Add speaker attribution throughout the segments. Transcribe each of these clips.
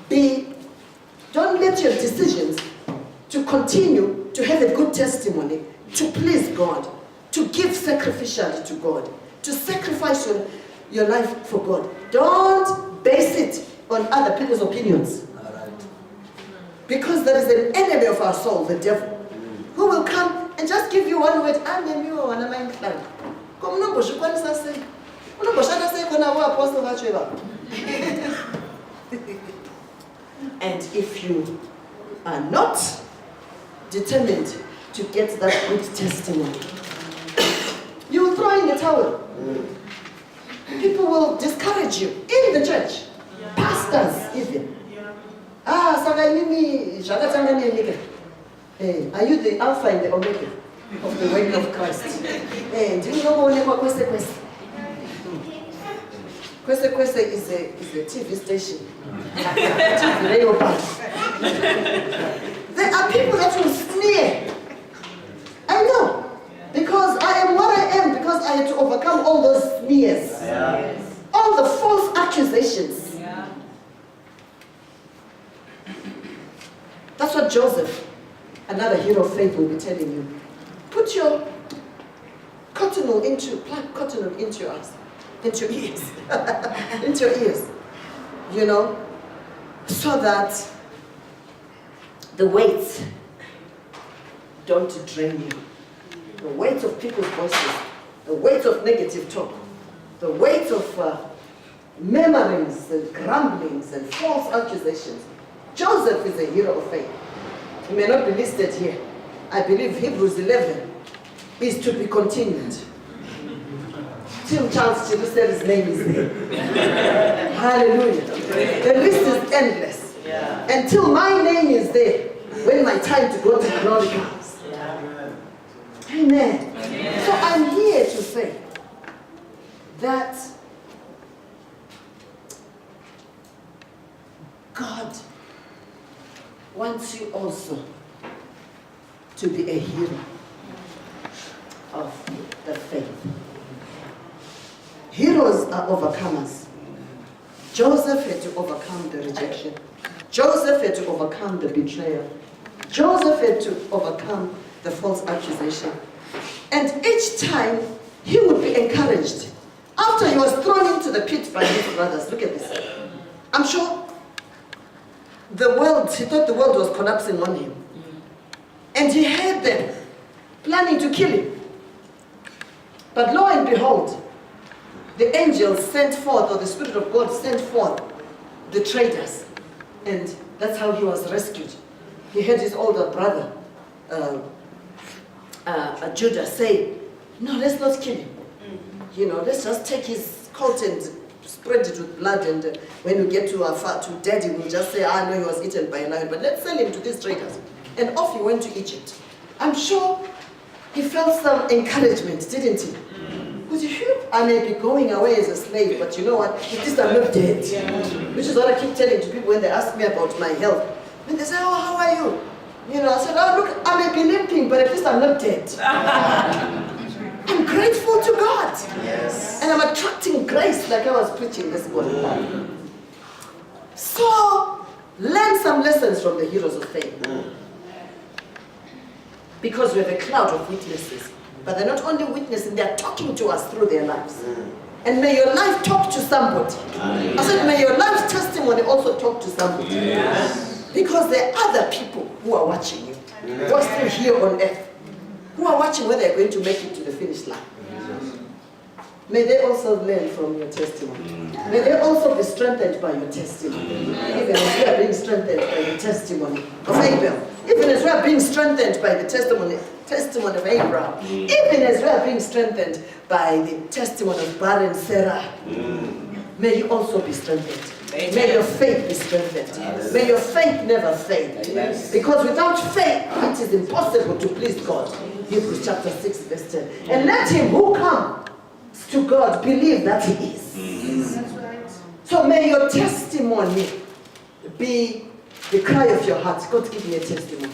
Speaker 1: Don't let your decisions to continue to have a good testimony, to please God, to give sacrificially to God, to sacrifice your life for God. Don't base it on other people's opinions. Because there is an enemy of our soul, the devil, who will come and just give you one word, and if you are not determined to get that good testimony, you will throw in the towel. People will discourage you in the church. Pastors even. Are you the Alpha and the Omega of the work of Christ? Do you know what Kwese is a TV station. TV radio band. There are people that will sneer. I know. Because I am what I am, because I had to overcome all those sneers. Yes. All the false accusations. Yeah. That's what Joseph, another hero of faith, will be telling you. Put your cottonwool into your eyes, into your ears, into your ears, you know, so that the weights don't drain you. The weight of people's voices, the weight of negative talk, the weight of murmurings and grumblings and false accusations. Joseph is a hero of faith. He may not be listed here. I believe Hebrews 11 is to be continued. Till Charles Chiriseri's name is there. Hallelujah. The list is endless. Yeah. Until my name is there, when my time to go to glory comes. Yeah. Amen. Amen. So I'm here to say that God wants you also to be a hero of the faith. Heroes are overcomers. Joseph had to overcome the rejection. Joseph had to overcome the betrayal. Joseph had to overcome the false accusation. And each time he would be encouraged. After he was thrown into the pit by his brothers, look at this. I'm sure he thought the world was collapsing on him. And he had them planning to kill him. But lo and behold, the angels sent forth, or the Spirit of God sent forth the traitors. And that's how he was rescued. He had his older brother, Judah, say, no, let's not kill him. You know, let's just take his coat and spread it with blood, and when we get to daddy, we'll just say, no, he was eaten by a lion, but let's sell him to these traders. And off he went to Egypt. I'm sure he felt some encouragement, didn't he? Because I may be going away as a slave, but you know what? At least I'm not dead. Which is what I keep telling to people when they ask me about my health. When they say, oh, how are you? You know, I said, oh, look, I may be limping, but at least I'm not dead. I'm grateful to God. Yes. And I'm attracting grace like I was preaching this morning. So, learn some lessons from the heroes of faith. Because we have a cloud of witnesses. But they're not only witnessing, they're talking to us through their lives. And may your life talk to somebody. I said, may your life's testimony also talk to somebody. Yes. Because there are other people who are watching you. Who are still here on earth. Who are watching whether they're going to make it to the finish line. May they also learn from your testimony. May they also be strengthened by your testimony. Even as we are being strengthened by the testimony of Abel. Even as we are being strengthened by the testimony of Abraham. Even as we are being strengthened by the testimony of barren Sarah. May you also be strengthened. Amen. May your faith be strengthened. Yes. May your faith never fail. Yes. Because without faith, it is impossible to please God. Hebrews chapter 6, verse 10. And let him who comes to God believe that he is. That's right. So may your testimony be the cry of your heart. God, give me a testimony.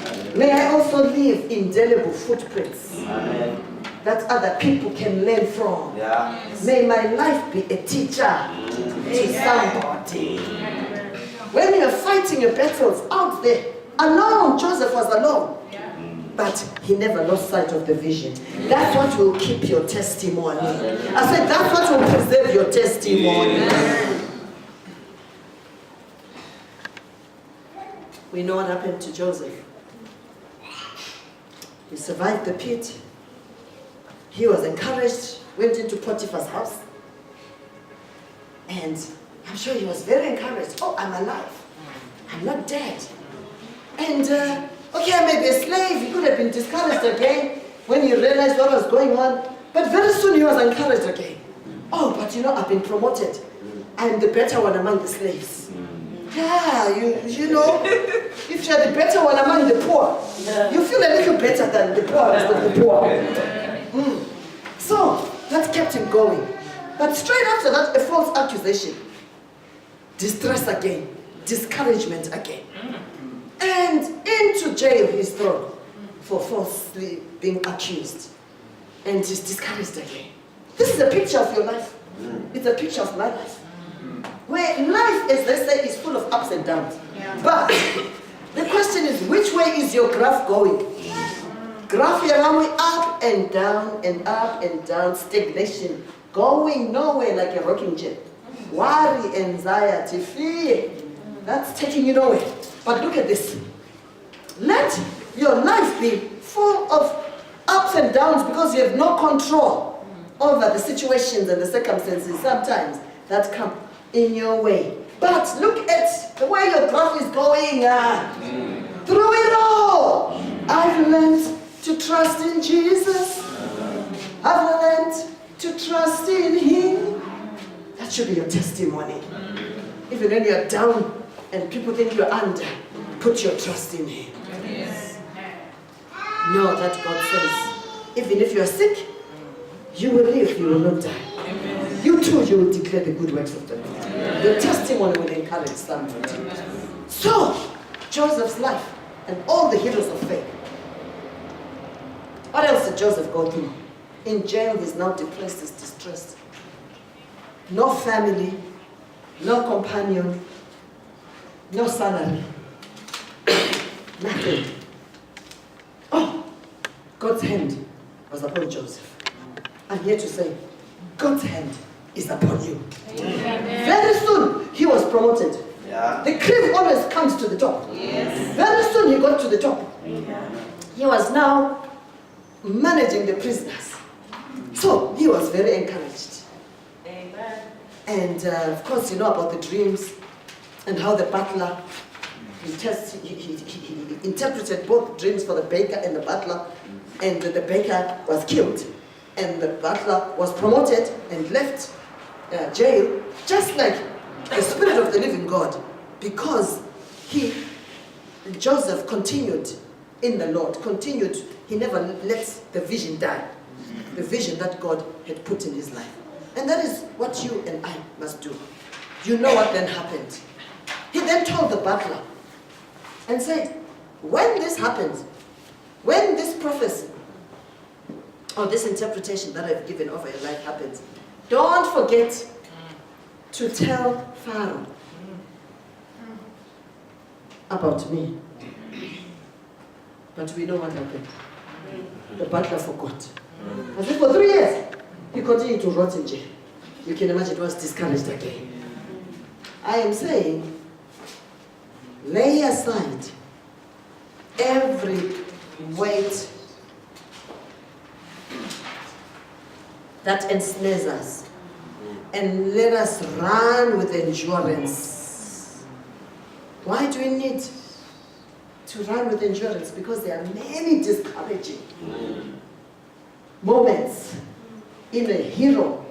Speaker 1: Amen. May I also leave indelible footprints. Amen. That other people can learn from. Yeah. May my life be a teacher to somebody. When you fighting your battles out there. Alone, Joseph was alone. But he never lost sight of the vision. That's what will keep your testimony. I said, that's what will preserve your testimony. We know what happened to Joseph. He survived the pit. He was encouraged, went into Potiphar's house. And I'm sure he was very encouraged. Oh, I'm alive. I'm not dead. And, okay, I may be a slave. He could have been discouraged again when he realized what was going on. But very soon he was encouraged again. Oh, but you know, I've been promoted. I'm the better one among the slaves. Yeah, you know, if you're the better one among the poor, you feel a little better than the poorest of the poor. So, that kept him going. But straight after that, a false accusation. Distress again. Discouragement again. And into jail he's thrown for falsely being accused. And he's discouraged again. This is a picture of your life. It's a picture of my life. Where life, as they say, is full of ups and downs. But the question is, which way is your graph going? Graph here, up and down and up and down, stagnation, going nowhere like a rocking chair. Worry, anxiety, fear, that's taking you nowhere. But look at this. Let your life be full of ups and downs because you have no control over the situations and the circumstances sometimes that come in your way. But look at the way your graph is going. Through it all, I've learned to trust in Jesus. I've learned to trust in Him. That should be your testimony. Even when you're down and people think you're under, put your trust in Him. Know that God says, even if you are sick, you will live, you will not die. You too, you will declare the good works of the Lord. Your testimony will encourage somebody. So, Joseph's life and all the heroes of faith. What else did Joseph go through? In jail, he's now depressed, he's distressed. No family, no companion, no salary, nothing. Oh, God's hand was upon Joseph. I'm here to say, God's hand is upon you. Very soon, he was promoted. The cream always comes to the top. Very soon, he got to the top. He was now managing the prisoners. So, he was very encouraged. And of course, you know about the dreams and how the butler, he interpreted both dreams for the baker and the butler, and the baker was killed, and the butler was promoted and left jail, just like the Spirit of the living God, because Joseph continued in the Lord, he never let the vision die, the vision that God had put in his life. And that is what you and I must do. You know what then happened. He then told the butler and said, when this happens, when this prophecy or this interpretation that I've given over your life happens, don't forget to tell Pharaoh about me. But we know what happened. The butler forgot. I said, for 3 years, he continued to rot in jail. You can imagine, it was discouraged again. I am saying, lay aside every weight that ensnares us, and let us run with endurance. Why do we need to run with endurance? Because there are many discouraging moments in a hero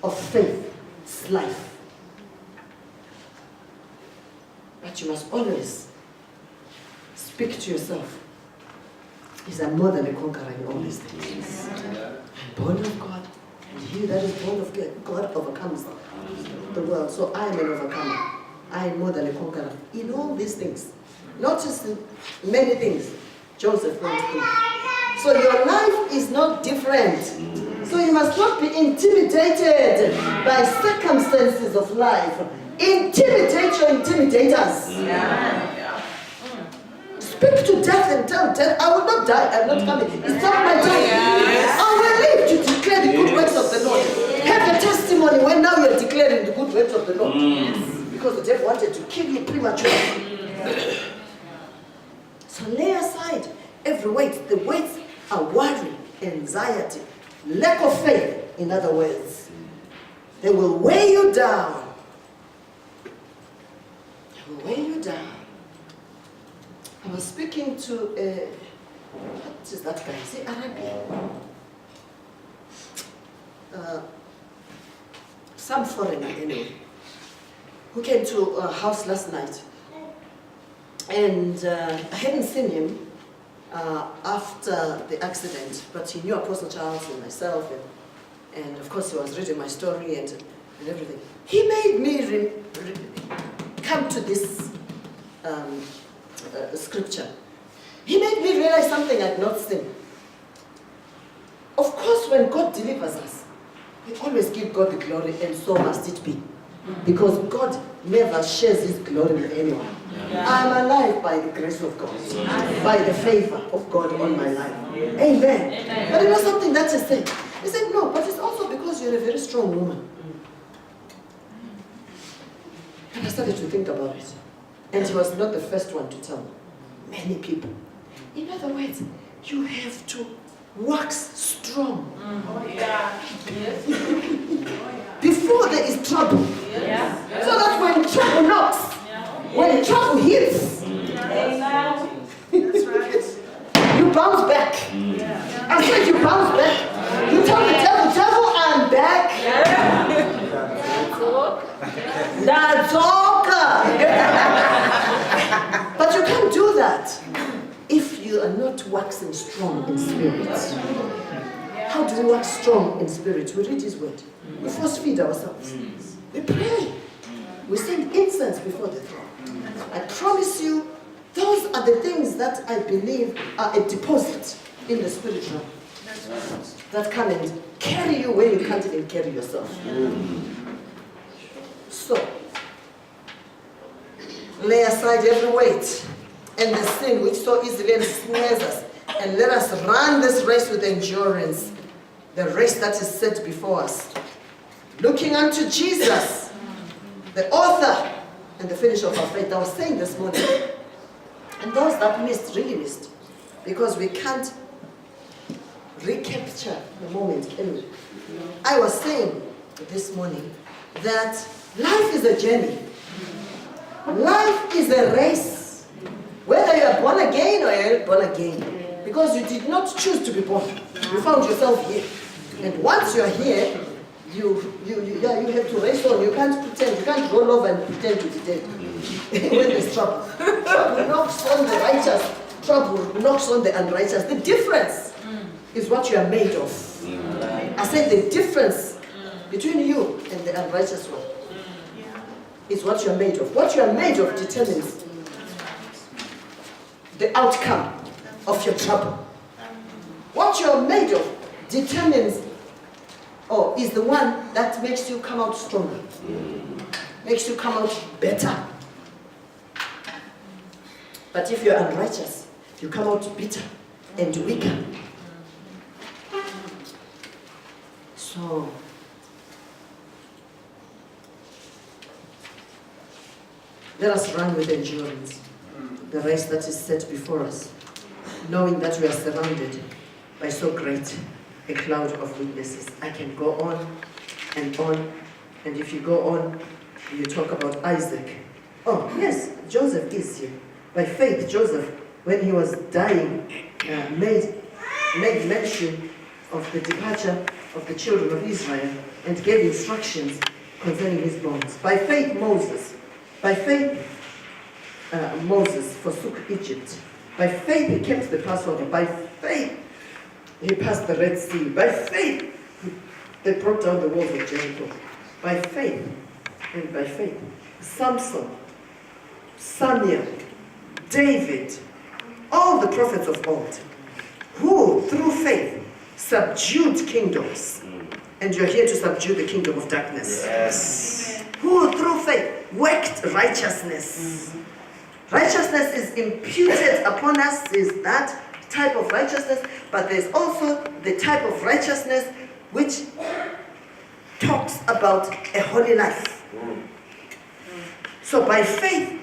Speaker 1: of faith's life. But you must always speak to yourself. I'm more than a conqueror in all these things. I'm born of God, and he that is born of God overcomes the world. So I am an overcomer. I am more than a conqueror in all these things. Not just many things Joseph went through. So your life is not different. So you must not be intimidated by circumstances of life. Intimidate your intimidators. Speak to death and tell death, I will not die, I'm not coming. It's not my time. I will live to declare the good works of the Lord. Have a testimony when now you're declaring the good works of the Lord. Because the devil wanted to kill you prematurely. So lay aside every weight. The weights are worry, anxiety, lack of faith, in other words. They will weigh you down. They will weigh you down. I was speaking to what is that guy? Is it Arabian? Some foreigner anyway, who came to our house last night. And I hadn't seen him after the accident, but he knew Apostle Charles and myself, and of course he was reading my story and everything. He made me come to this scripture. He made me realize something I'd not seen. Of course, when God delivers us, we always give God the glory, and so must it be. Because God never shares his glory with anyone. I'm alive by the grace of God, by the favor of God on my life. Amen. But you know something that he said? He said, no, but it's also because you're a very strong woman. And I started to think about it. And he was not the first one to tell me. Many people. In other words, you have to wax strong. Before there is trouble. So that when trouble knocks, when trouble hits, you bounce back. I said you bounce back. You tell the devil, I'm back. That's okay. But you can't do that if you are not waxing strong in spirit. How do we wax strong in spirit? We read his word. We first feed ourselves. We pray. We send incense before the throne. I promise you, those are the things that I believe are a deposit in the spiritual that come and carry you when you can't even carry yourself. So, lay aside every weight and the sin which so easily ensnares us, and let us run this race with endurance, the race that is set before us, looking unto Jesus, the author and the finisher of our faith. I was saying this morning, and those that missed, really missed, because we can't recapture the moment. Anyway, I was saying this morning that life is a journey. Life is a race. Whether you are born again or you're not born again, because you did not choose to be born. You found yourself here. And once you're here, you have to race on. You can't pretend. You can't roll over and pretend to be dead. When there's trouble. Trouble knocks on the righteous. Trouble knocks on the unrighteous. The difference is what you are made of. I said the difference between you and the unrighteous one is what you are made of. What you are made of determines the outcome of your trouble. What you are made of determines, or is the one that makes you come out stronger, makes you come out better. But if you're unrighteous, you come out bitter and weaker. So, let us run with endurance the race that is set before us, knowing that we are surrounded by so great a cloud of witnesses. I can go on, and if you go on, you talk about Isaac. Oh, yes, Joseph is here. By faith, Joseph, when he was dying, made mention of the departure of the children of Israel and gave instructions concerning his bones. By faith, Moses forsook Egypt. By faith, he kept the Passover. By faith, he passed the Red Sea. By faith, they broke down the walls of Jericho. By faith, and by faith, Samson, Samuel, David, all the prophets of old, who through faith subdued kingdoms. And you're here to subdue the kingdom of darkness. Yes. who through faith worked righteousness. Righteousness is imputed upon us, is that type of righteousness, but there's also the type of righteousness which talks about a holy life. So by faith,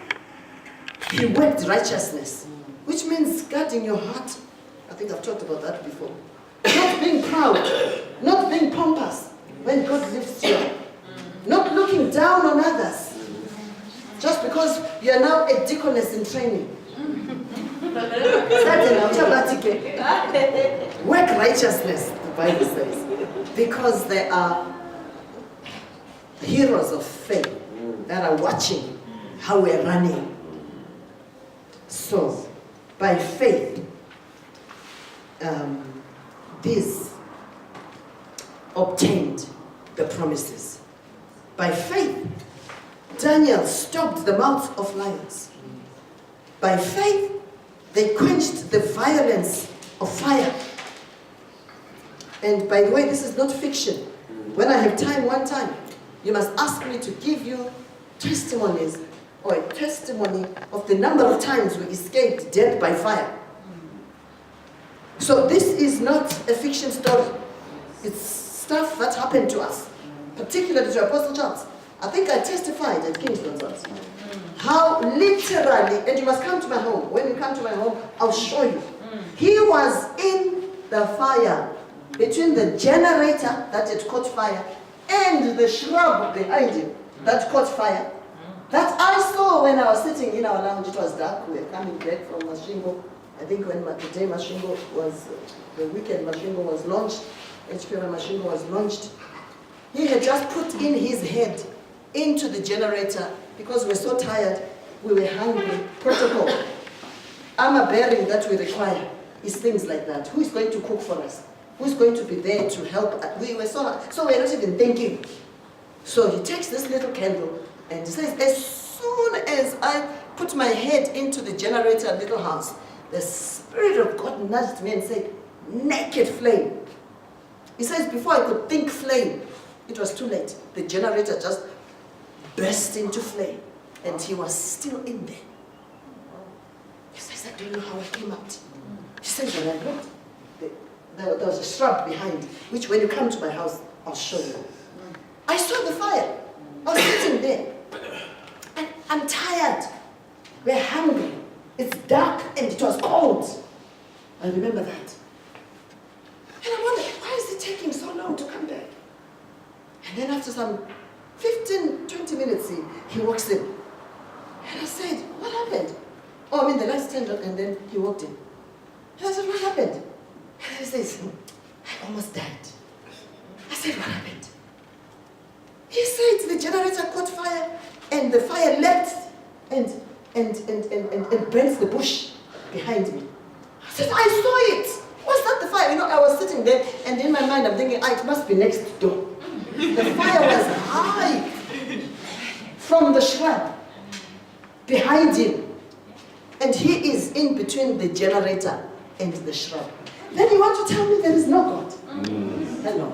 Speaker 1: he worked righteousness, which means guarding your heart. I think I've talked about that before. Not being proud, not being pompous when God lifts you up. Not looking down on others just because you are now a deaconess in training. Work righteousness, the Bible says, because there are heroes of faith that are watching how we're running. So, by faith, these obtained the promises. By faith, Daniel stopped the mouths of lions. By faith, they quenched the violence of fire. And by the way, this is not fiction. When I have time one time, you must ask me to give you testimonies or a testimony of the number of times we escaped death by fire. So this is not a fiction story. It's stuff that happened to us, particularly to Apostle Charles. I think I testified at King's Consult how literally, and you must come to my home. When you come to my home, I'll show you. He was in the fire between the generator that had caught fire and the shrub behind him that caught fire. That I saw when I was sitting in our lounge. It was dark. We were coming back from Mashingo. I think when the day Mashingo was, the weekend Mashingo was launched, HPR Mashingo was launched, he had just put in his head into the generator because we were so tired, we were hungry. Protocol. Armor bearing that we require is things like that. Who is going to cook for us? Who is going to be there to help? We were so we're not even thinking. So he takes this little candle and he says, as soon as I put my head into the generator, little house, the Spirit of God nudged me and said, naked flame. He says, before I could think flame, it was too late. The generator just burst into flame, and he was still in there. He says, I don't know how I came out. He says, when I looked, there was a shrub behind, which when you come to my house, I'll show you. I saw the fire. I was sitting there. And I'm tired. We're hungry. It's dark and it was cold. I remember that. And I wondered, why is it taking so long to come back? And then after some 15, 20 minutes, he walks in. And I said, what happened? Oh, I mean, the lights turned on, and then he walked in. And I said, what happened? And he says, I almost died. I said, what happened? He said the generator caught fire, and the fire leapt and burnt the bush behind me. I said, I saw it. Was that the fire? You know, I was sitting there, and in my mind, I'm thinking, it must be next door. The fire was high from the shrub behind him. And he is in between the generator and the shrub. Then you want to tell me there is no God? Hello.